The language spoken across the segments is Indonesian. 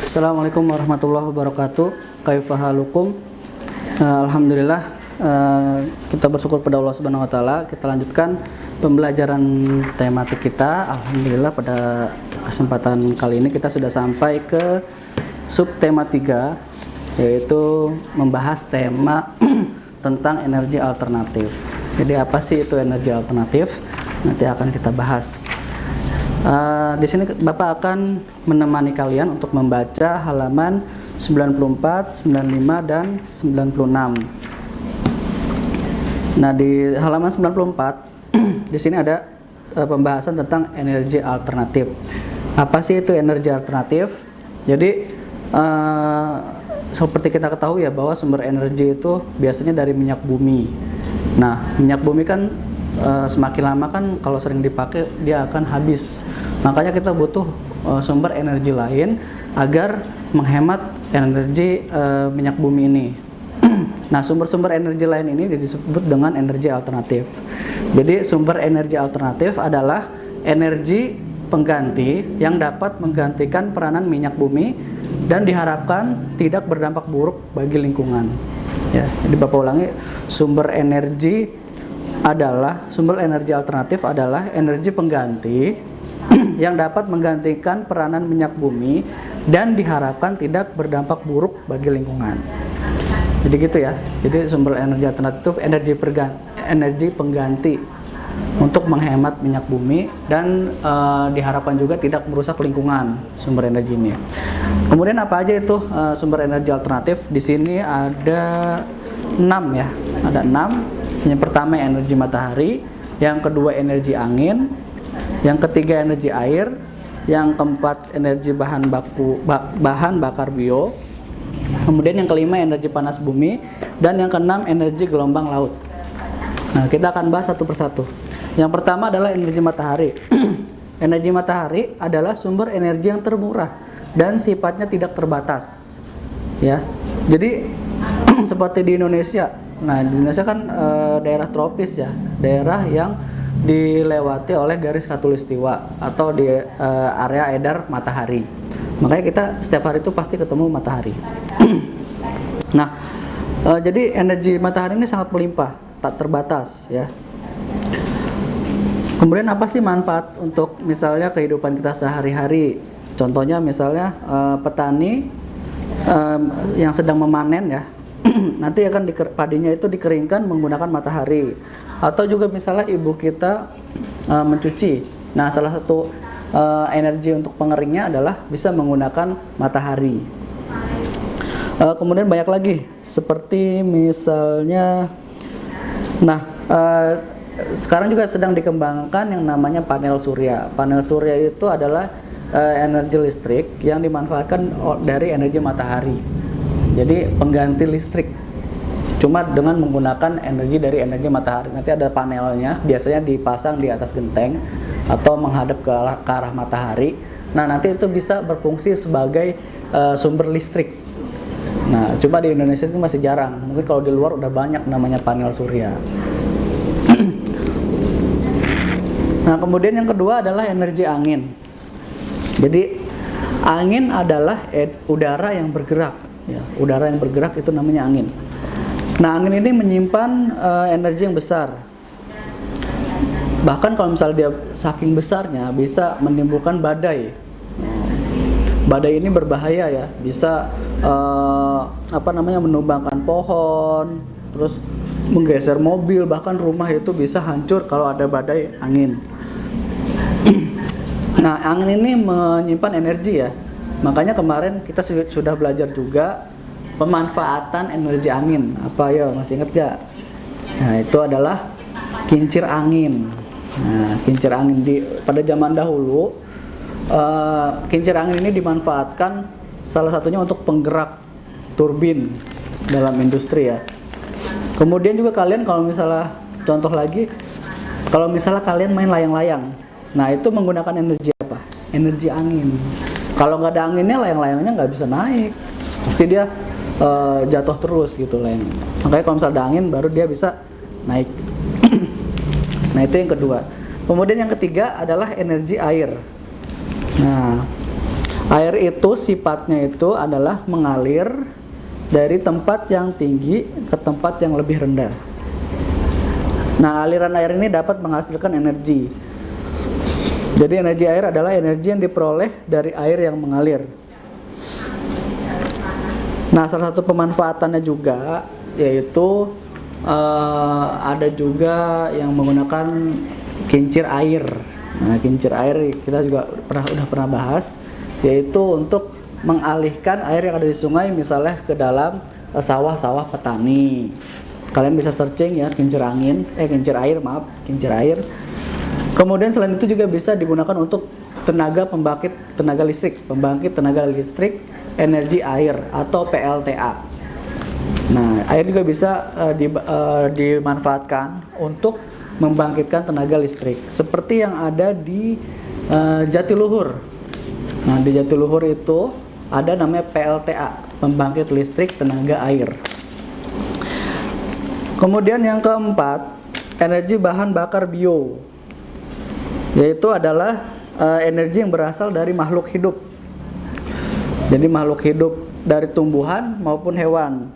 Assalamualaikum warahmatullahi wabarakatuh. Kaifahalukum? Alhamdulillah, kita bersyukur pada Allah Subhanahu wa taala. Kita lanjutkan pembelajaran tematik kita. Alhamdulillah pada kesempatan kali ini kita sudah sampai ke subtema 3, yaitu membahas tema tentang energi alternatif. Jadi apa sih itu energi alternatif? Nanti akan kita bahas. Di sini Bapak akan menemani kalian untuk membaca halaman 94, 95 dan 96. Nah, di halaman 94 di sini ada pembahasan tentang energi alternatif. Apa sih itu energi alternatif? Jadi seperti kita ketahui ya bahwa sumber energi itu biasanya dari minyak bumi. Nah, minyak bumi kan semakin lama kan kalau sering dipakai dia akan habis. Makanya kita butuh sumber energi lain agar menghemat energi minyak bumi ini. Nah, sumber-sumber energi lain ini disebut dengan energi alternatif. Jadi sumber energi alternatif adalah energi pengganti yang dapat menggantikan peranan minyak bumi dan diharapkan tidak berdampak buruk bagi lingkungan. Ya, jadi Bapak ulangi, sumber energi alternatif adalah energi pengganti yang dapat menggantikan peranan minyak bumi dan diharapkan tidak berdampak buruk bagi lingkungan. Jadi gitu ya. Jadi sumber energi alternatif itu energi pengganti untuk menghemat minyak bumi dan diharapkan juga tidak merusak lingkungan sumber energi ini. Kemudian apa aja itu sumber energi alternatif? Di sini ada 6 ya. Ada 6. Yang pertama energi matahari, yang kedua energi angin, yang ketiga energi air, yang keempat energi bahan bakar bio, kemudian yang kelima energi panas bumi, dan yang keenam energi gelombang laut. Nah, kita akan bahas satu persatu. Yang pertama adalah energi matahari. Energi matahari adalah sumber energi yang termurah dan sifatnya tidak terbatas. Ya, jadi seperti di Indonesia. Nah, di Indonesia kan daerah tropis ya, daerah yang dilewati oleh garis khatulistiwa atau di area edar matahari. Makanya kita setiap hari itu pasti ketemu matahari. Nah, jadi energi matahari ini sangat melimpah, tak terbatas ya. Kemudian apa sih manfaat untuk misalnya kehidupan kita sehari-hari? Contohnya misalnya petani yang sedang memanen ya. Nanti akan padinya itu dikeringkan menggunakan matahari, atau juga misalnya ibu kita mencuci. Nah, salah satu energi untuk pengeringnya adalah bisa menggunakan matahari. Kemudian banyak lagi seperti misalnya, sekarang juga sedang dikembangkan yang namanya panel surya. Panel surya itu adalah energi listrik yang dimanfaatkan dari energi matahari. Jadi pengganti listrik, cuma dengan menggunakan energi dari energi matahari. Nanti ada panelnya, biasanya dipasang di atas genteng atau menghadap ke arah matahari. Nah, nanti itu bisa berfungsi sebagai sumber listrik. Nah, cuma di Indonesia itu masih jarang. Mungkin kalau di luar udah banyak namanya panel surya. Nah, kemudian yang kedua adalah energi angin. Jadi angin adalah udara yang bergerak. Ya, udara yang bergerak itu namanya angin. Nah, angin ini menyimpan energi yang besar. Bahkan kalau misalnya dia saking besarnya bisa menimbulkan badai. Badai ini berbahaya ya, bisa menumbangkan pohon, terus menggeser mobil, bahkan rumah itu bisa hancur kalau ada badai angin. Nah, angin ini menyimpan energi ya. Makanya kemarin kita sudah belajar juga pemanfaatan energi angin. Apa ya, masih ingat gak? Nah, itu adalah kincir angin. Nah, kincir angin pada zaman dahulu, kincir angin ini dimanfaatkan salah satunya untuk penggerak turbin dalam industri ya. Kemudian juga kalian kalau misalnya contoh lagi, kalau misalnya kalian main layang-layang, nah itu menggunakan energi apa? Energi angin. Kalau nggak ada anginnya, layang-layangnya nggak bisa naik, pasti dia jatuh terus gitu layang. Makanya kalau misalnya ada angin, baru dia bisa naik. Nah, itu yang kedua. Kemudian yang ketiga adalah energi air. Nah, Air itu sifatnya itu adalah mengalir dari tempat yang tinggi ke tempat yang lebih rendah. Nah, aliran air ini dapat menghasilkan energi. Jadi energi air adalah energi yang diperoleh dari air yang mengalir. Nah, salah satu pemanfaatannya juga yaitu ada juga yang menggunakan kincir air. Nah, kincir air kita juga udah pernah bahas, yaitu untuk mengalihkan air yang ada di sungai misalnya ke dalam sawah-sawah petani. Kalian bisa searching ya, kincir air. Kemudian selain itu juga bisa digunakan untuk pembangkit tenaga listrik energi air atau PLTA. Nah, air juga bisa dimanfaatkan untuk membangkitkan tenaga listrik seperti yang ada di Jatiluhur. Nah, di Jatiluhur itu ada namanya PLTA, pembangkit listrik tenaga air. Kemudian yang keempat, energi bahan bakar bio, yaitu adalah energi yang berasal dari makhluk hidup. Jadi makhluk hidup dari tumbuhan maupun hewan.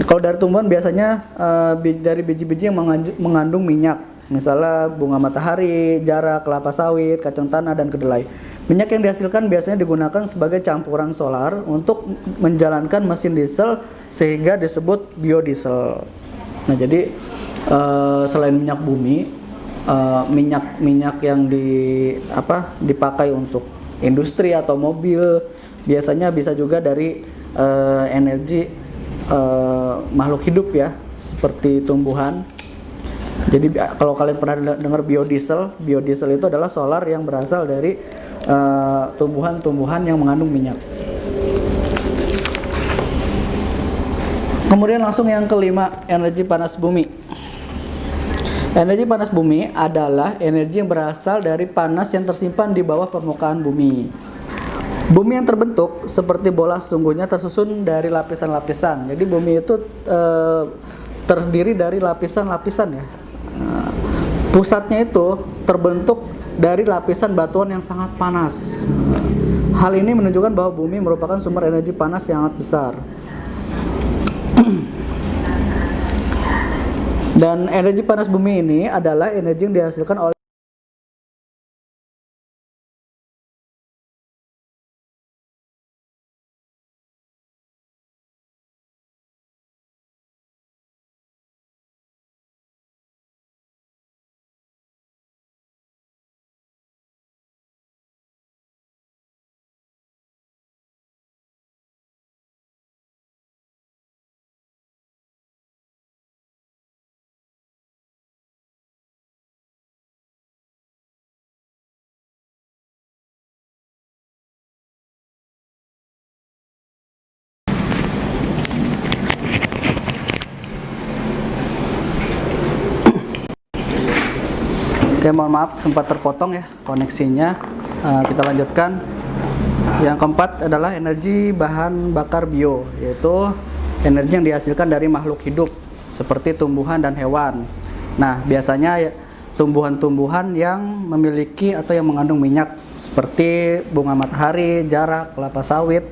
Kalau dari tumbuhan biasanya dari biji-biji yang mengandung minyak, misalnya bunga matahari, jarak, kelapa sawit, kacang tanah, dan kedelai. Minyak yang dihasilkan biasanya digunakan sebagai campuran solar untuk menjalankan mesin diesel sehingga disebut biodiesel. Nah, jadi selain minyak bumi, minyak yang dipakai untuk industri atau mobil biasanya bisa juga dari energi makhluk hidup ya, seperti tumbuhan. Jadi kalau kalian pernah dengar biodiesel itu adalah solar yang berasal dari tumbuhan-tumbuhan yang mengandung minyak. Kemudian langsung yang kelima, energi panas bumi. Energi panas bumi adalah energi yang berasal dari panas yang tersimpan di bawah permukaan bumi. Bumi yang terbentuk seperti bola sesungguhnya tersusun dari lapisan-lapisan. Jadi bumi itu terdiri dari lapisan-lapisan ya. Pusatnya itu terbentuk dari lapisan batuan yang sangat panas. Hal ini menunjukkan bahwa bumi merupakan sumber energi panas yang sangat besar. Dan energi panas bumi ini adalah energi yang dihasilkan oleh Oke, mohon maaf sempat terpotong ya koneksinya. Kita lanjutkan. Yang keempat adalah energi bahan bakar bio, yaitu energi yang dihasilkan dari makhluk hidup seperti tumbuhan dan hewan. Nah, biasanya tumbuhan-tumbuhan yang memiliki atau yang mengandung minyak seperti bunga matahari, jarak, kelapa sawit,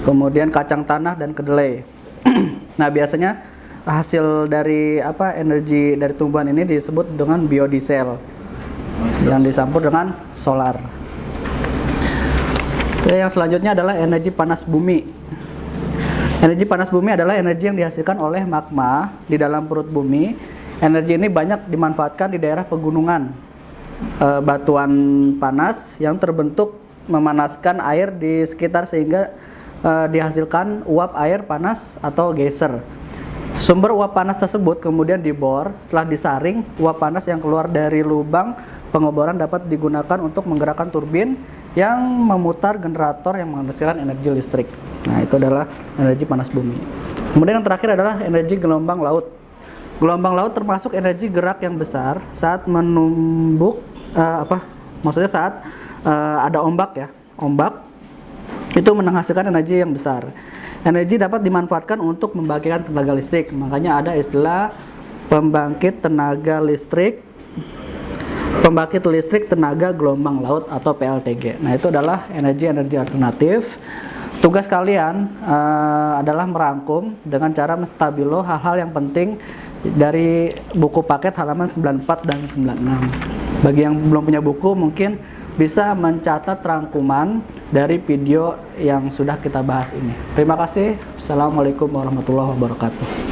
kemudian kacang tanah dan kedelai. Nah, biasanya hasil dari energi dari tumbuhan ini disebut dengan biodiesel yang dicampur dengan solar. Yang selanjutnya adalah energi panas bumi. Energi panas bumi adalah energi yang dihasilkan oleh magma di dalam perut bumi. Energi ini banyak dimanfaatkan di daerah pegunungan. Batuan panas yang terbentuk memanaskan air di sekitar sehingga dihasilkan uap air panas atau geyser. Sumber uap panas tersebut kemudian dibor. Setelah disaring, uap panas yang keluar dari lubang pengeboran dapat digunakan untuk menggerakkan turbin yang memutar generator yang menghasilkan energi listrik. Nah, itu adalah energi panas bumi. Kemudian yang terakhir adalah energi gelombang laut. Gelombang laut termasuk energi gerak yang besar saat menumbuk saat ada ombak ya. Ombak itu menghasilkan energi yang besar. Energi dapat dimanfaatkan untuk membangkitkan tenaga listrik. Makanya ada istilah pembangkit tenaga listrik pembangkit listrik tenaga gelombang laut atau PLTG. Nah, itu adalah energi-energi alternatif. Tugas kalian adalah merangkum dengan cara menstabilo hal-hal yang penting dari buku paket halaman 94 dan 96. Bagi yang belum punya buku, mungkin bisa mencatat rangkuman dari video yang sudah kita bahas ini. Terima kasih. Assalamualaikum warahmatullahi wabarakatuh.